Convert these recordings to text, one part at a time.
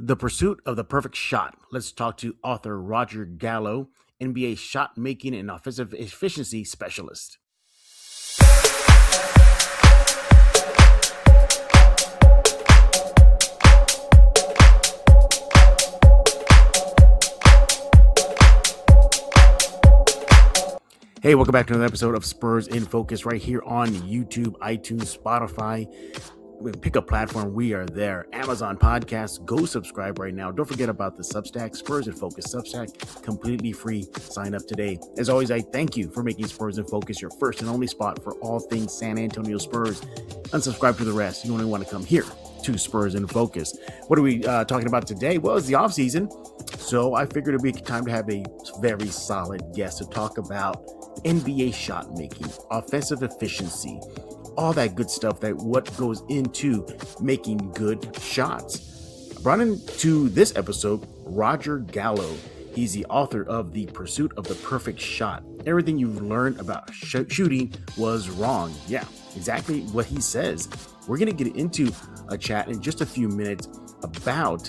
The Pursuit of the Perfect Shot. Let's talk to author Roger Gallo, NBA shot making and offensive efficiency specialist. Hey, welcome back to another episode of Spurs in Focus right here on YouTube, iTunes, Spotify. Pick a platform, we are there. Amazon Podcasts, go subscribe right now. Don't forget about the Substack, Spurs in Focus Substack, completely free. Sign up today. As always, I thank you for making Spurs in Focus your first and only spot for all things San Antonio Spurs. Unsubscribe to the rest. You only want to come here to Spurs in Focus. What are we talking about today? Well, it's the off season, so I figured it'd be time to have a very solid guest to talk about NBA shot making, offensive efficiency, all that good stuff, that what goes into making good shots. I brought into this episode Roger Gallo. He's the author of The Pursuit of the Perfect Shot. Everything you've learned about shooting was wrong. Yeah, exactly what he says. We're going to get into a chat in just a few minutes about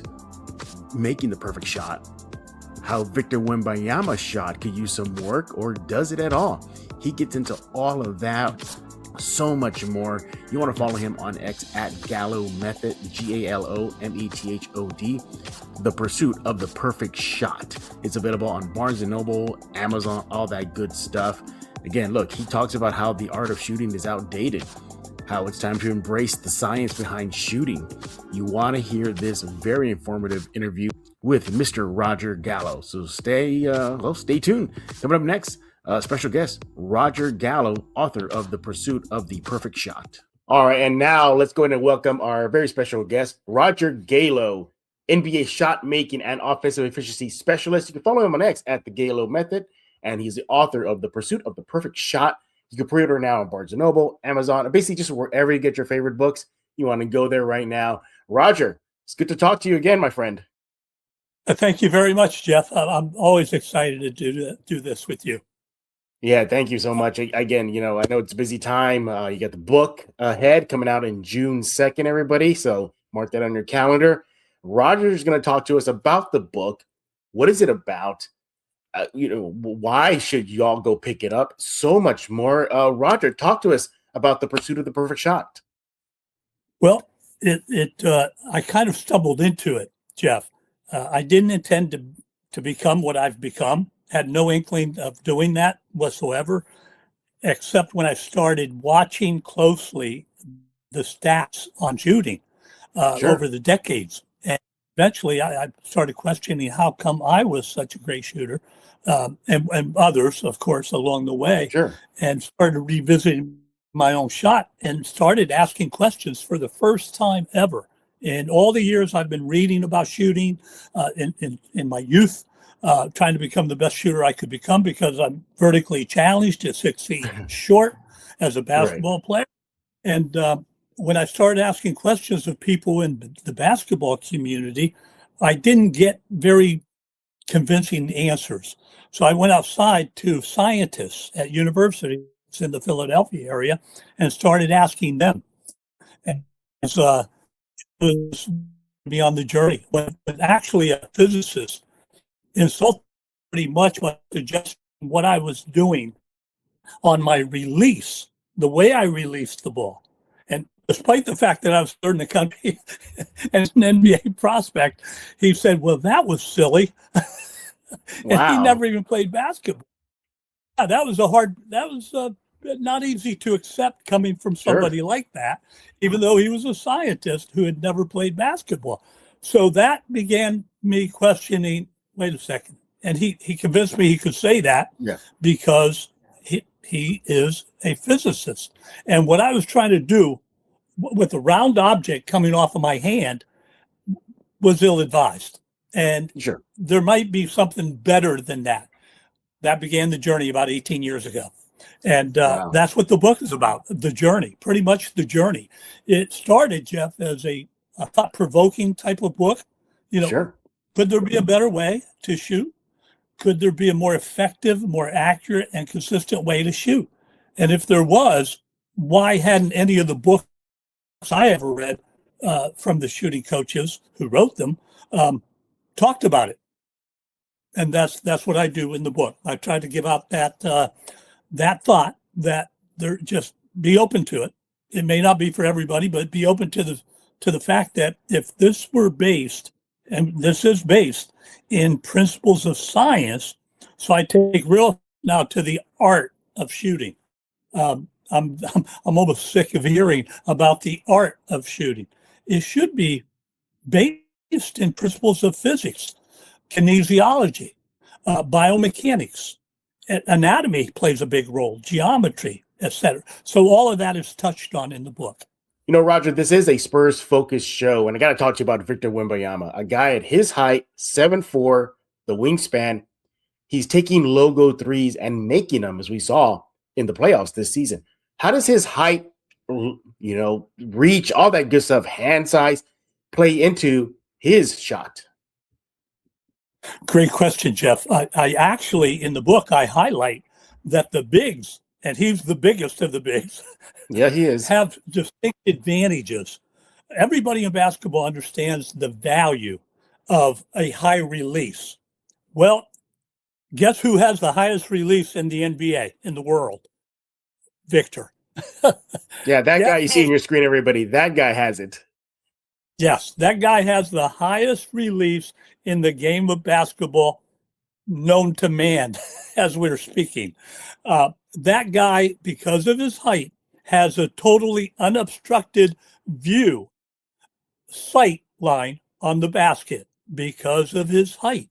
making the perfect shot, how Victor Wembanyama's shot could use some work, or does it at all. He gets into all of that, so much more. You want to follow him on X at Gallo Method, GALOMETHOD. The Pursuit of the Perfect Shot. It's available on Barnes & Noble, Amazon, all that good stuff. Again, look, he talks about how the art of shooting is outdated, how it's time to embrace the science behind shooting. You want to hear this very informative interview with Mr. Roger Gallo. So stay tuned. Coming up next, special guest, Roger Gallo, author of The Pursuit of the Perfect Shot. All right, and now let's go ahead and welcome our very special guest, Roger Gallo, NBA shot making and offensive efficiency specialist. You can follow him on X at the Gallo Method, and he's the author of The Pursuit of the Perfect Shot. You can pre-order now on Barnes & Noble, Amazon, or basically just wherever you get your favorite books. You want to go there right now. Roger, it's good to talk to you again, my friend. Thank you very much, Jeff. I'm always excited to do this with you. Yeah, thank you so much. Again, I know it's a busy time. You got the book ahead coming out in June 2nd, everybody. So mark that on your calendar. Roger's going to talk to us about the book. What is it about? Why should y'all go pick it up? So much more. Roger, talk to us about The Pursuit of the Perfect Shot. Well, I kind of stumbled into it, Jeff. I didn't intend to become what I've become. Had no inkling of doing that whatsoever, except when I started watching closely the stats on shooting over the decades. And eventually I started questioning how come I was such a great shooter, and others, of course, along the way, and started revisiting my own shot and started asking questions for the first time ever. In all the years I've been reading about shooting in my youth, trying to become the best shooter I could become, because I'm vertically challenged at 6 feet short as a basketball player. And when I started asking questions of people in the basketball community, I didn't get very convincing answers. So I went outside to scientists at universities in the Philadelphia area and started asking them. And it was me on the journey. But actually a physicist insulted pretty much what suggested what I was doing on my release, the way I released the ball. And despite the fact that I was third in the country as an NBA prospect, he said, well, that was silly. And he never even played basketball. Yeah, that was not easy to accept coming from somebody like that, even though he was a scientist who had never played basketball. So that began me questioning, wait a second. And he convinced me he could say that because he is a physicist. And what I was trying to do with a round object coming off of my hand was ill-advised. And there might be something better than that. That began the journey about 18 years ago. And that's what the book is about, the journey, pretty much the journey. It started, Jeff, as a thought-provoking type of book. Could there be a better way to shoot? Could there be a more effective, more accurate, and consistent way to shoot? And if there was, why hadn't any of the books I ever read from the shooting coaches who wrote them talked about it. And that's what I do in the book. I try to give out that thought that they're just be open to it. It may not be for everybody, but be open to the fact that if this were based, and this is based in principles of science, so I take real now to the art of shooting. I'm almost sick of hearing about the art of shooting. It should be based in principles of physics, kinesiology, biomechanics, anatomy plays a big role, geometry, etc. So all of that is touched on in the book. You know, Roger, this is a Spurs focused show, and I got to talk to you about Victor Wembanyama, a guy at his height, 7'4", the wingspan. He's taking logo threes and making them, as we saw in the playoffs this season. How does his height, reach, all that good stuff, hand size, play into his shot? Great question, Jeff. I actually, in the book, I highlight that the bigs, and he's the biggest of the bigs, yeah, he is, have distinct advantages. Everybody in basketball understands the value of a high release. Well, guess who has the highest release in the NBA, in the world? Victor. Yeah, that guy you see on your screen, everybody, that guy has it. Yes, that guy has the highest release in the game of basketball known to man as we're speaking. That guy, because of his height, has a totally unobstructed sight line on the basket because of his height.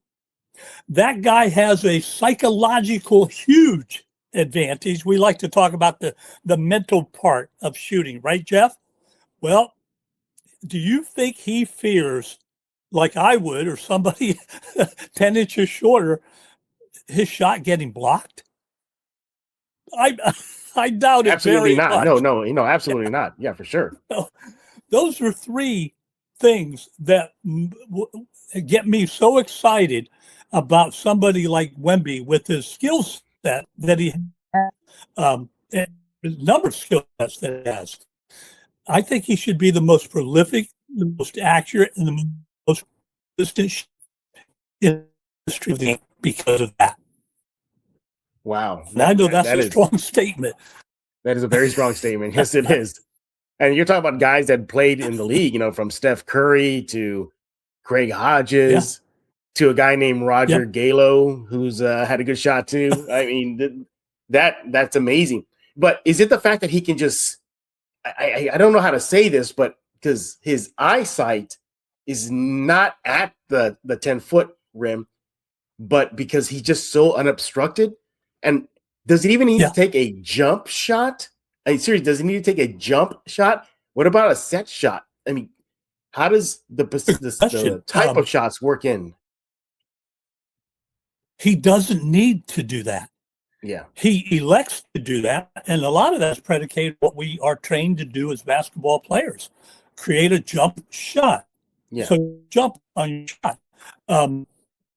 That guy has a psychological huge advantage. We like to talk about the mental part of shooting, right, Jeff? Well, do you think he fears, like I would, or somebody 10 inches shorter, his shot getting blocked? I doubt it. Absolutely very not. much. No, absolutely not. Yeah, for sure. Those are three things that get me so excited about somebody like Wemby with his skill set that he has, and the number of skill sets that he has. I think he should be the most prolific, the most accurate, and the most consistent in the history of the game because of that. Wow. And I know that's a strong statement. That is a very strong statement. Yes, it is. And you're talking about guys that played in the league, from Steph Curry to Craig Hodges to a guy named Roger Gallo, who's had a good shot too. I mean, that's amazing. But is it the fact that he can just I don't know how to say this, but because his eyesight is not at the 10-foot rim, but because he's just so unobstructed. And does he even need to take a jump shot? I mean, seriously, does he need to take a jump shot? What about a set shot? I mean, how does the type of shots work in? He doesn't need to do that. Yeah. He elects to do that. And a lot of that's predicated what we are trained to do as basketball players. Create a jump shot. Yeah. So jump on your shot.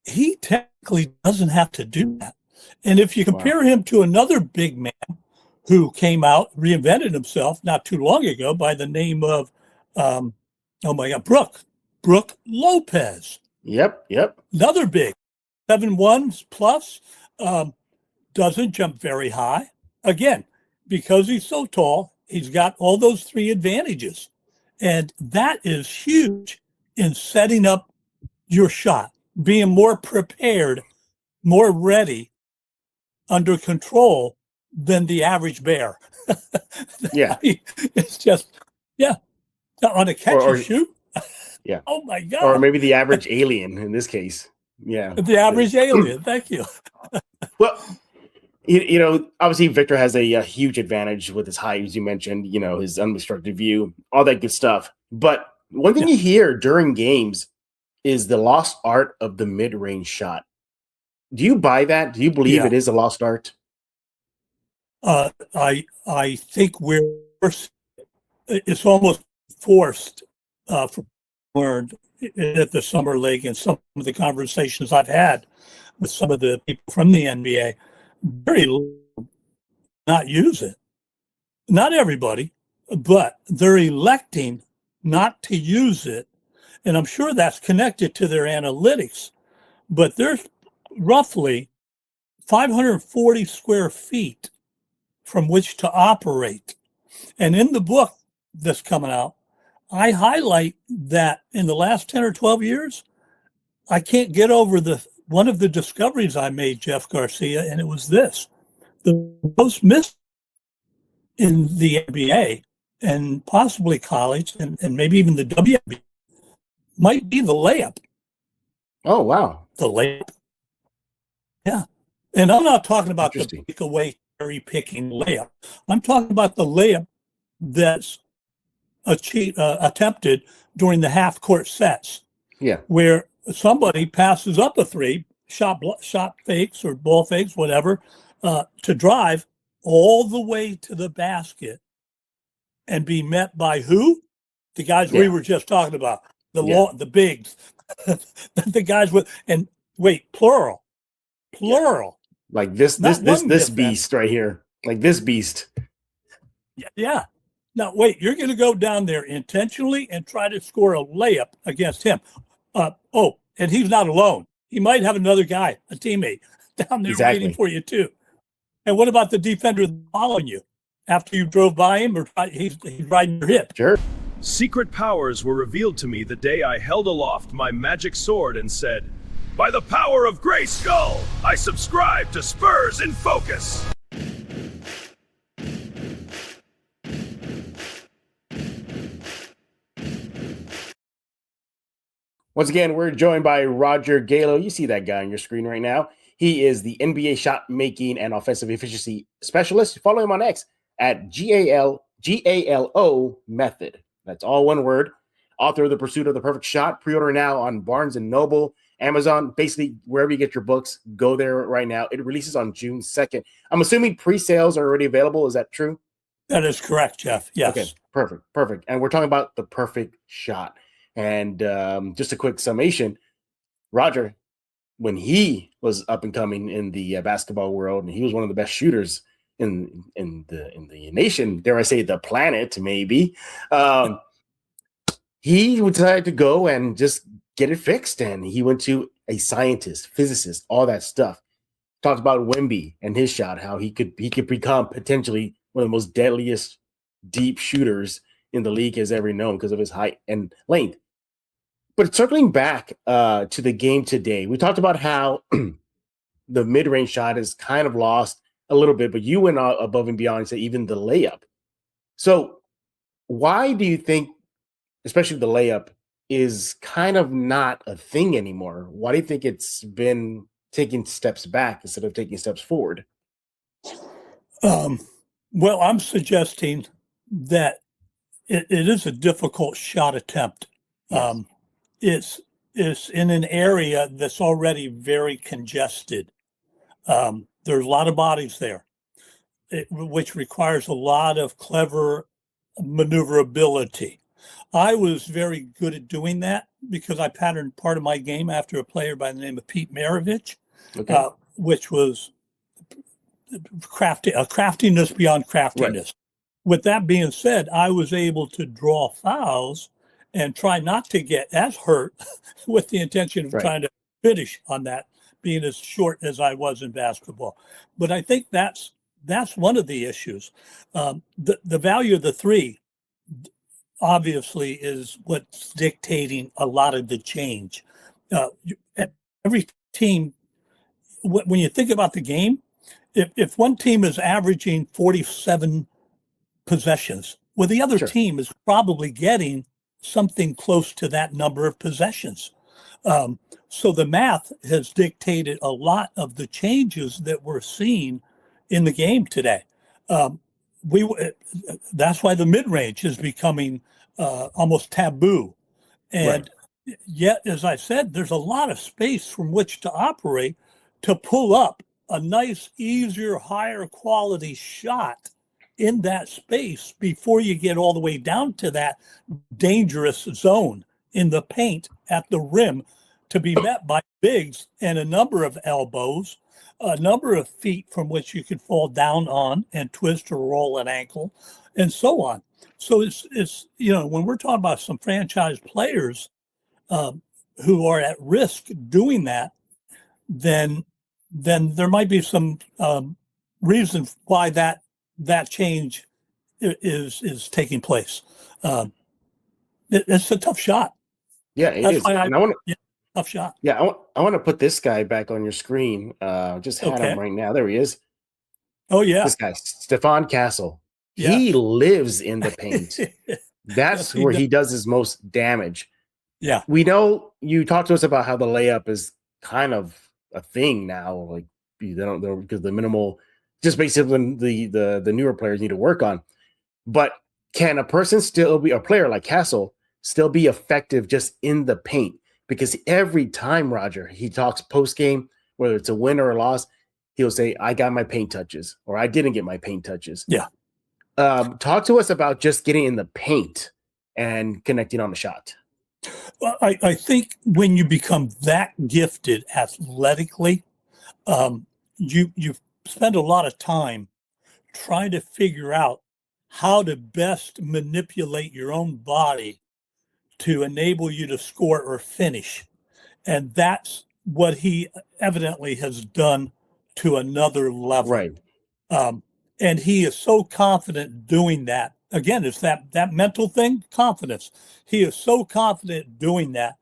He technically doesn't have to do that. And if you compare him to another big man who came out, reinvented himself not too long ago by the name of, Brook Lopez. Yep. Another big, 7'1" plus, doesn't jump very high. Again, because he's so tall, he's got all those three advantages. And that is huge in setting up your shot, being more prepared, more ready, under control than the average bear. Yeah. I mean, it's just, on a catch and shoot. Yeah. Oh my God. Or maybe the average alien in this case. Yeah. The average alien. Thank you. Well, obviously Victor has a huge advantage with his height, as you mentioned, his unobstructed view, all that good stuff. But one thing you hear during games is the lost art of the mid-range shot. Do you buy that? Do you believe it is a lost art? I think it's almost forced from learned at the summer league and some of the conversations I've had with some of the people from the NBA. Very not use it. Not everybody, but they're electing not to use it. And I'm sure that's connected to their analytics, but there's roughly 540 square feet from which to operate. And in the book that's coming out, I highlight that in the last 10 or 12 years, I can't get over one of the discoveries I made, Jeff Garcia, and it was this. The most missed in the NBA and possibly college and maybe even the WNBA might be the layup. Oh, wow. The layup. Yeah. And I'm not talking about the breakaway cherry picking layup. I'm talking about the layup that's attempted during the half court sets. Yeah. Where somebody passes up a three, shot fakes or ball fakes, whatever, to drive all the way to the basket and be met by who? The guys we were just talking about, the bigs, the guys with, and wait, plural. Like this beast right here, like this beast. Yeah. Now, wait, you're going to go down there intentionally and try to score a layup against him. And he's not alone. He might have another guy, a teammate, down there waiting for you too. And what about the defender following you after you drove by him or he's riding your hip? Sure. Secret powers were revealed to me the day I held aloft my magic sword and said, "By the power of Grey Skull, I subscribe to Spurs in Focus." Once again, we're joined by Roger Gallo. You see that guy on your screen right now. He is the NBA shot making and offensive efficiency specialist. Follow him on X at GALO method. That's all one word. Author of The Pursuit of the Perfect Shot. Pre-order now on Barnes & Noble, Amazon, basically wherever you get your books. Go there right now. It releases on June 2nd. I'm assuming pre-sales are already available. Is that true? That is correct, Jeff. Yes. Okay, perfect. And we're talking about the perfect shot. And just a quick summation, Roger, when he was up and coming in the basketball world, and he was one of the best shooters in the nation, dare I say the planet, maybe, he decided to go and just get it fixed. And he went to a scientist, physicist, all that stuff. Talked about Wemby and his shot, how he could become potentially one of the most deadliest deep shooters in the league has ever known because of his height and length. But circling back to the game today, we talked about how the mid-range shot is kind of lost a little bit, but you went above and beyond and said even the layup. So why do you think, especially the layup, is kind of not a thing anymore? Why do you think it's been taking steps back instead of taking steps forward? Well, I'm suggesting that it is a difficult shot attempt. Yes. It's in an area that's already very congested. There's a lot of bodies there, which requires a lot of clever maneuverability. I was very good at doing that because I patterned part of my game after a player by the name of Pete Maravich, which was craftiness beyond craftiness. Right. With that being said, I was able to draw fouls and try not to get as hurt with the intention of trying to finish on that, being as short as I was in basketball. But I think that's one of the issues. The value of the three obviously is what's dictating a lot of the change. Every team, when you think about the game, if one team is averaging 47 possessions, well, the other team is probably getting something close to that number of possessions. So the math has dictated a lot of the changes that we're seeing in the game today. That's why the mid-range is becoming almost taboo. And yet, as I said, there's a lot of space from which to operate to pull up a nice, easier, higher quality shot in that space before you get all the way down to that dangerous zone in the paint at the rim to be met by bigs and a number of elbows, a number of feet from which you can fall down on and twist or roll an ankle, and so on. So it's when we're talking about some franchise players, who are at risk doing that, then there might be some reason why that change is taking place. It's a tough shot. Yeah, it That's is. why And I want to, yeah, tough shot. yeah, I want to put this guy back on your screen. Just had him Okay. right now. There he is. Oh yeah, This guy, Stephon Castle. yeah. He lives in the paint. That's Yes, he where does. he does his most damage. Yeah, We know you talked to us about how the layup is kind of a thing now. Like they don't because the minimal, just basically the newer players need to work on. But can a person still be a player like Castle still be effective just in the paint? Because every time Roger he talks post game, whether it's a win or a loss, he'll say, "I got my paint touches," or "I didn't get my paint touches." yeah. Talk to us about just getting in the paint and connecting on the shot. Well, I think when you become that gifted athletically, you spend a lot of time trying to figure out how to best manipulate your own body to enable you to score or finish. And that's what he evidently has done to another level. Right. And he is so confident doing that. Again, it's that mental thing, confidence. He is so confident doing that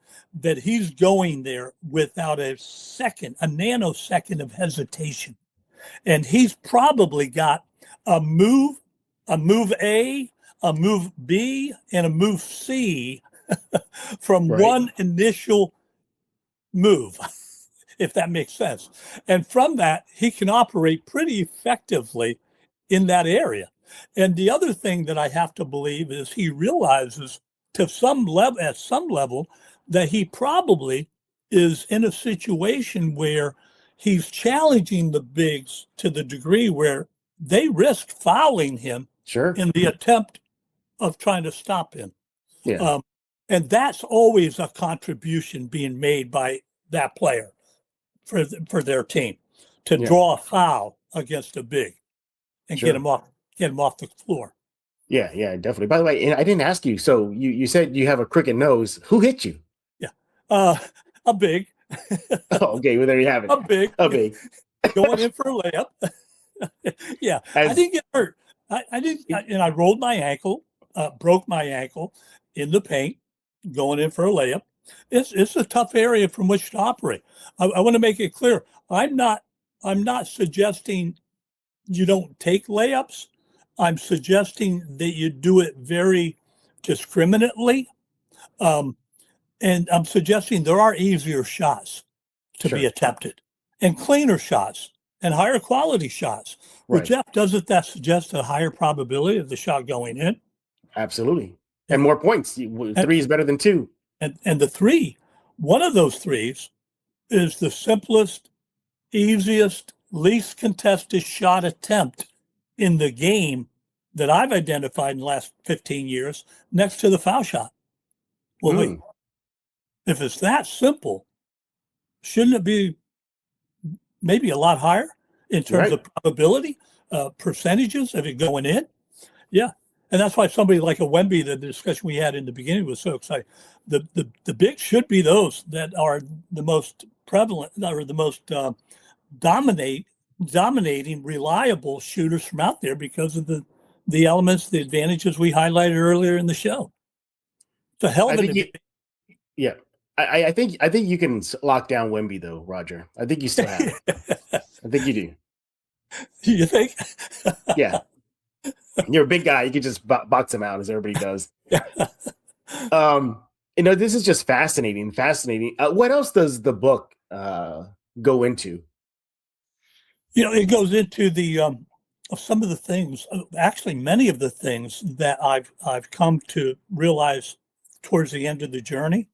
he's going there without a nanosecond of hesitation. And he's probably got a move A, a move B, and a move C from Right. one initial move, if that makes sense. And from that, he can operate pretty effectively in that area. And the other thing that I have to believe is he realizes at some level, that he probably is in a situation where he's challenging the bigs to the degree where they risk fouling him Sure. in the attempt of trying to stop him. Yeah. And that's always a contribution being made by that player for their team to Yeah. draw a foul against a big and Sure. get him off the floor. Yeah, definitely. By the way, and I didn't ask you. So you said you have a crooked nose. Who hit you? A big, Oh, okay, well there you have it. a big, A big. going in for a layup. Yeah, I didn't get hurt. I didn't, and I rolled my ankle, broke my ankle in the paint, going in for a layup. It's a tough area from which to operate. I want to make it clear. I'm not suggesting you don't take layups. I'm suggesting that you do it very discriminately. And I'm suggesting there are easier shots to be Sure. attempted and cleaner shots and higher quality shots. Well, Right. Jeff, doesn't that suggest a higher probability of the shot going in? Absolutely. And more points. 3 is better than 2. And the three, one of those threes is the simplest, easiest, least contested shot attempt in the game that I've identified in the last 15 years next to the foul shot. Well, wait, if it's that simple, shouldn't it be maybe a lot higher in terms Right. of probability, percentages of it going in? Yeah. And that's why somebody like a Wemby, the discussion we had in the beginning was so exciting. The big should be those that are the most prevalent or the most dominating, reliable shooters from out there because of the elements, the advantages we highlighted earlier in the show. It's a hell of I an think advantage. Yeah. I think you can lock down Wemby though, Roger. I think you still have it. I think you do. You think? Yeah. You're a big guy. You can just box him out as everybody does. This is just fascinating. What else does the book go into? It goes into the some of the things, actually many of the things that I've come to realize towards the end of the journey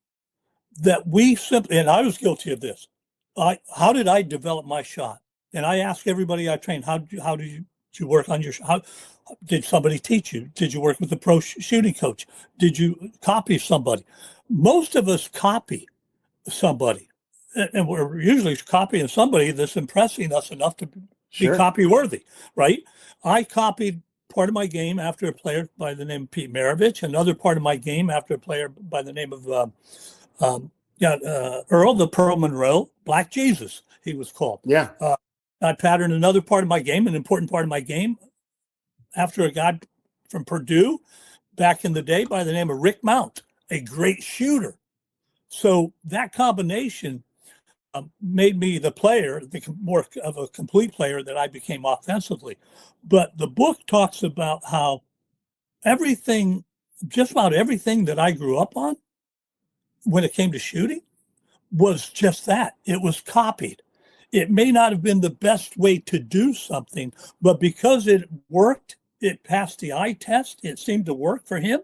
that we simply, and I was guilty of this. How did I develop my shot? And I ask everybody I train, how did you work on your shot? Did somebody teach you? Did you work with a pro shooting coach? Did you copy somebody? Most of us copy somebody, and we're usually copying somebody that's impressing us enough to be Sure. copy worthy, right? I copied part of my game after a player by the name of Pete Maravich, another part of my game after a player by the name of got Earl the Pearl Monroe, Black Jesus, he was called. Yeah. I patterned another part of my game, an important part of my game, after a guy from Purdue back in the day by the name of Rick Mount, a great shooter. So that combination made me the player, more of a complete player that I became offensively. But the book talks about how everything, just about everything that I grew up on when it came to shooting was just that. It was copied. It may not have been the best way to do something, but because it worked, it passed the eye test, it seemed to work for him,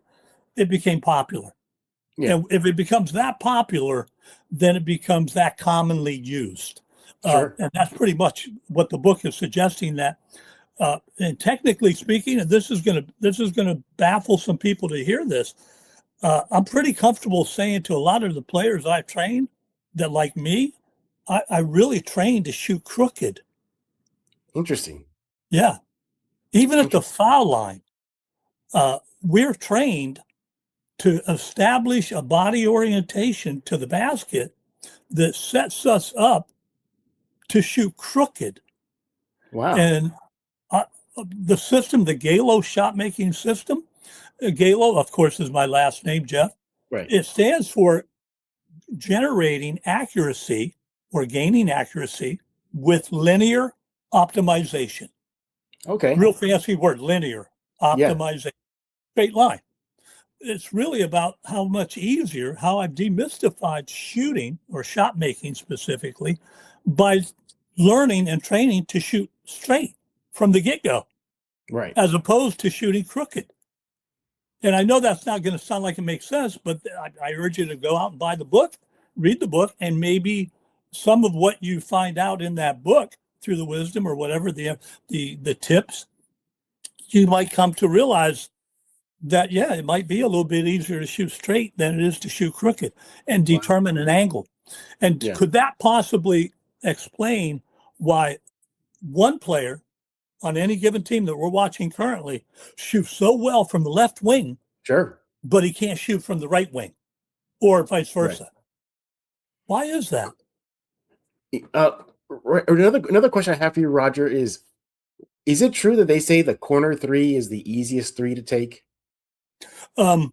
it became popular. Yeah. And if it becomes that popular, then it becomes that commonly used. Sure. And that's pretty much what the book is suggesting, that and technically speaking, and this is going to baffle some people to hear this, I'm pretty comfortable saying to a lot of the players I've trained that, like me, I really trained to shoot crooked. Interesting. Yeah. Even at the foul line, we're trained to establish a body orientation to the basket that sets us up to shoot crooked. Wow. And the system, the Gallo shot making system, Gallo, of course, is my last name, Jeff. Right. It stands for generating accuracy or gaining accuracy with linear optimization. Okay. Real fancy word, linear optimization, straight line. It's really about how much easier, how I've demystified shooting or shot making specifically by learning and training to shoot straight from the get-go, Right. as opposed to shooting crooked. And I know that's not going to sound like it makes sense, but I urge you to go out and buy the book, read the book, and maybe some of what you find out in that book through the wisdom or whatever the tips, you might come to realize that, yeah, it might be a little bit easier to shoot straight than it is to shoot crooked and determine an angle. And could that possibly explain why one player on any given team that we're watching currently shoots so well from the left wing, Sure, but he can't shoot from the right wing, or vice versa? Right. Why is that? Another question I have for you, Roger, is it true that they say the corner three is the easiest three to take? I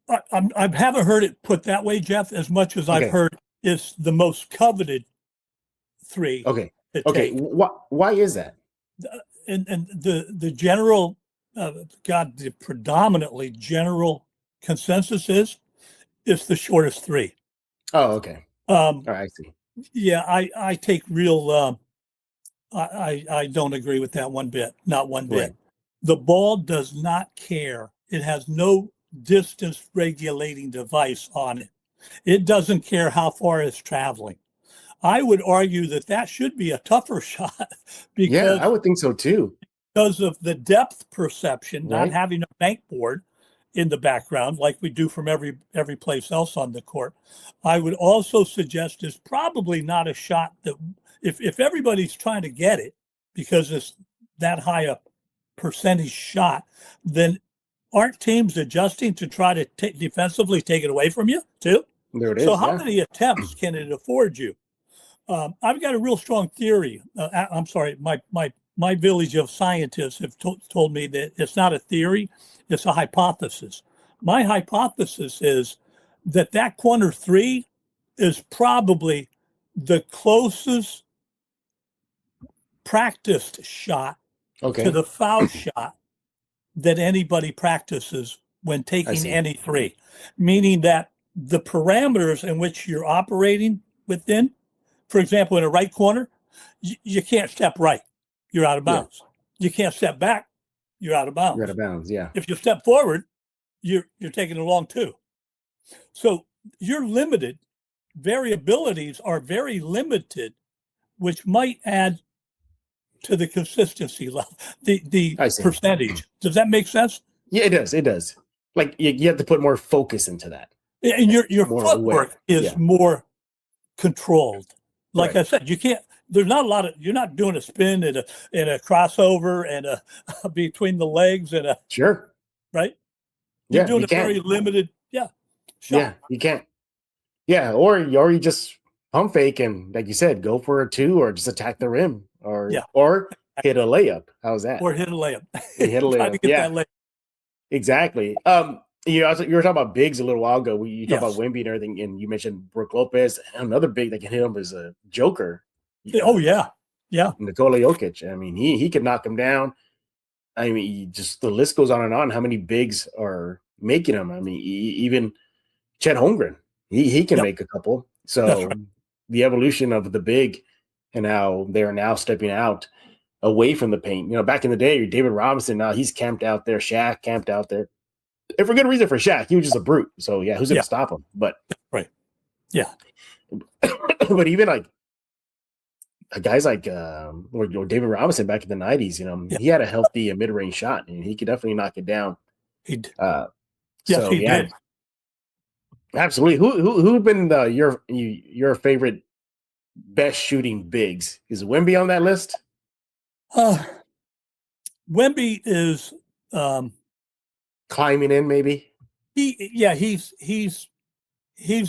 haven't heard it put that way, Jeff, as much as I've heard it's the most coveted three. Okay. Why is that? And the general, the predominantly general consensus is it's the shortest three. Oh, okay. All right, I see. Yeah, I take real. I don't agree with that one bit. Not one bit. Right. The ball does not care. It has no distance regulating device on it. It doesn't care how far it's traveling. I would argue that should be a tougher shot because I would think so too. Because of the depth perception, not having a bank board in the background like we do from every place else on the court. I would also suggest is probably not a shot that if everybody's trying to get it because it's that high a percentage shot, then aren't teams adjusting to try to defensively take it away from you too? There it is. So how many attempts can it afford you? I've got a real strong theory. I'm sorry, my village of scientists have told me that it's not a theory, it's a hypothesis. My hypothesis is that corner three is probably the closest practiced shot to the foul shot that anybody practices when taking any three, meaning that the parameters in which you're operating within, for example, in a right corner, you can't step right. You're out of bounds. You can't step back. You're out of bounds. You're out of bounds, yeah. If you step forward, you're taking it along too. So you're limited. Variabilities are very limited, which might add to the consistency level, the percentage. Does that make sense? Yeah, it does. It does. Like you have to put more focus into that. And your footwork is more controlled. Like I said, you can't. There's not a lot of. You're not doing a spin and a crossover and a between the legs and a right. You're doing a very limited shot. Yeah, you can't. Yeah, or you just pump fake and, like you said, go for a two or just attack the rim or hit a layup. How's that? Or hit a layup. You hit a Try layup. to get Yeah, that layup. exactly. You were talking about bigs a little while ago. You talked about Yes. Wemby and everything, and you mentioned Brook Lopez. Another big that can hit him is a Joker. Oh yeah. Yeah. Nikola Jokic. I mean, he could knock him down. I mean, just the list goes on and on. How many bigs are making him? I mean, even Chet Holmgren, he can Yep. make a couple. That's So right. the evolution of the big and how they are now stepping out away from the paint. You know, back in the day, David Robinson, now he's camped out there. Shaq camped out there. And for good reason for Shaq. He was just a brute. So, yeah, who's going to stop him? But Right. Yeah. but even like guys like or David Robinson back in the 90s, you know, he had a healthy mid-range shot, and he could definitely knock it down. Yes, So, he yeah, did. absolutely. Who've been your favorite best shooting bigs? Is Wemby on that list? Wemby is Climbing in, maybe. He's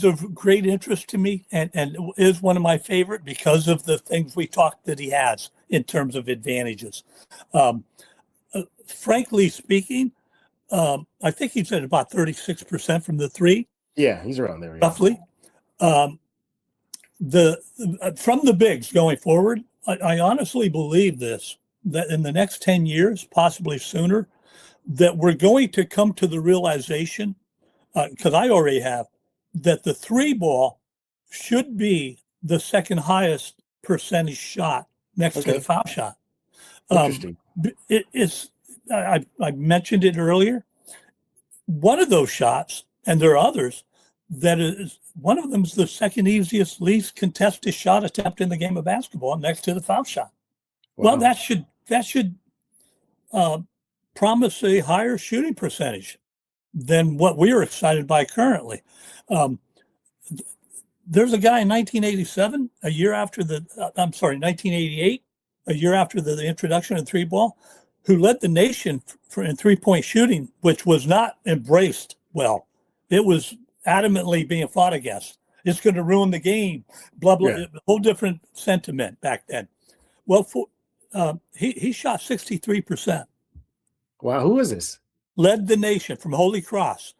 of great interest to me and is one of my favorite because of the things we talked that he has in terms of advantages. Frankly speaking, I think he's at about 36% from the three. Yeah, he's around there. Yeah. Roughly. From the bigs going forward, I honestly believe that in the next 10 years, possibly sooner, that we're going to come to the realization, because I already have, that the three ball should be the second highest percentage shot next to the foul shot. Interesting. I mentioned it earlier. One of those shots, and there are others, that is one of them is the second easiest, least contested shot attempt in the game of basketball, next to the foul shot. Wow. Well, that should promise a higher shooting percentage than what we are excited by currently. There's a guy in 1987, 1988, a year after the introduction of three ball, who led the nation in 3-point shooting, which was not embraced well. It was adamantly being fought against. It's going to ruin the game, blah, blah, a whole different sentiment back then. Well, he shot 63%. Wow, who is this? Led the nation from Holy Cross.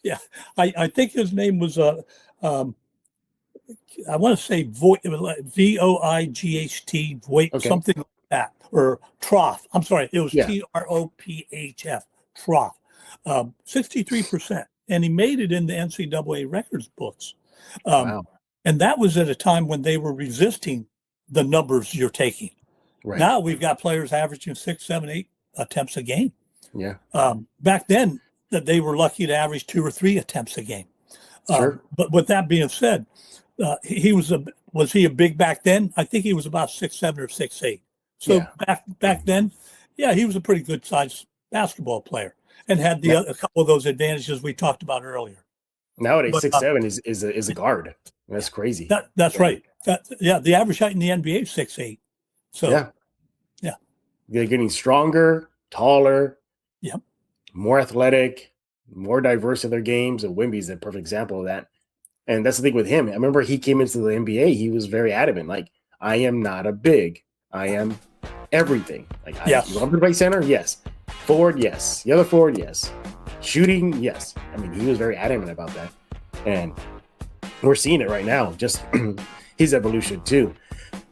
Yeah, I think his name was I want to say Voigt, Voigt, something like that, or Trough. I'm sorry, it was Trophf, Trough. 63%, and he made it in the NCAA records books. Wow. And that was at a time when they were resisting the numbers you're taking. Right. Now we've got players averaging 6, 7, 8 attempts a game. Yeah. Back then, that they were lucky to average 2 or 3 attempts a game. Sure. But with that being said, was he a big back then? I think he was about 6'7" or 6'8". So back then, he was a pretty good sized basketball player and had a couple of those advantages we talked about earlier. Nowadays, 6'7" is a guard. That's crazy. That's right. The average height in the NBA is 6'8". So yeah, they're getting stronger, taller. Yep. More athletic, more diverse in their games, and Wemby's a perfect example of that. And that's the thing with him. I remember he came into the NBA, he was very adamant, like, I am not a big. I am everything. Like, you want to play center? Yes. Forward? Yes. The other forward? Yes. Shooting? Yes. I mean, he was very adamant about that. And we're seeing it right now, just his evolution too.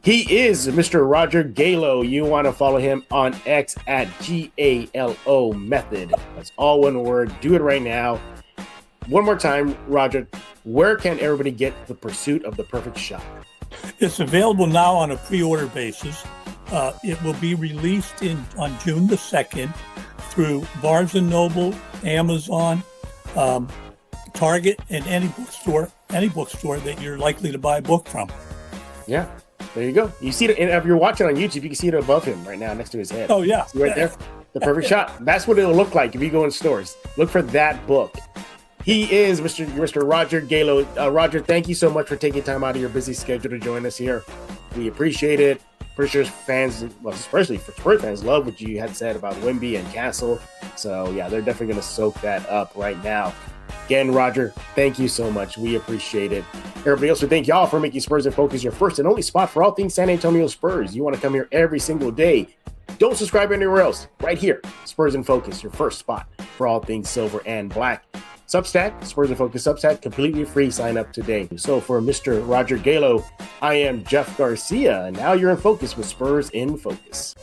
He is Mr. Roger Gallo. You want to follow him on X at GALO Method. That's all one word. Do it right now. One more time, Roger, where can everybody get the Pursuit of the Perfect Shot? It's available now on a pre-order basis. It will be released on June the 2nd through Barnes & Noble, Amazon, Target, and any bookstore that you're likely to buy a book from. Yeah. There you go. You see it, and if you're watching on YouTube, you can see it above him right now next to his head. Oh, yeah. See right there? The Perfect Shot. That's what it'll look like if you go in stores. Look for that book. He is Mr. Roger Gallo. Roger, thank you so much for taking time out of your busy schedule to join us here. We appreciate it. Pretty sure fans, well, especially for Spurs fans, love what you had said about Wemby and Castle. So, yeah, they're definitely going to soak that up right now. Again, Roger, thank you so much. We appreciate it. Everybody else, we thank y'all for making Spurs in Focus your first and only spot for all things San Antonio Spurs. You want to come here every single day. Don't subscribe anywhere else. Right here, Spurs in Focus, your first spot for all things silver and black. Substack, Spurs in Focus Substack, completely free. Sign up today. So for Mr. Roger Gallo, I am Jeff Garcia, and now you're in focus with Spurs in Focus.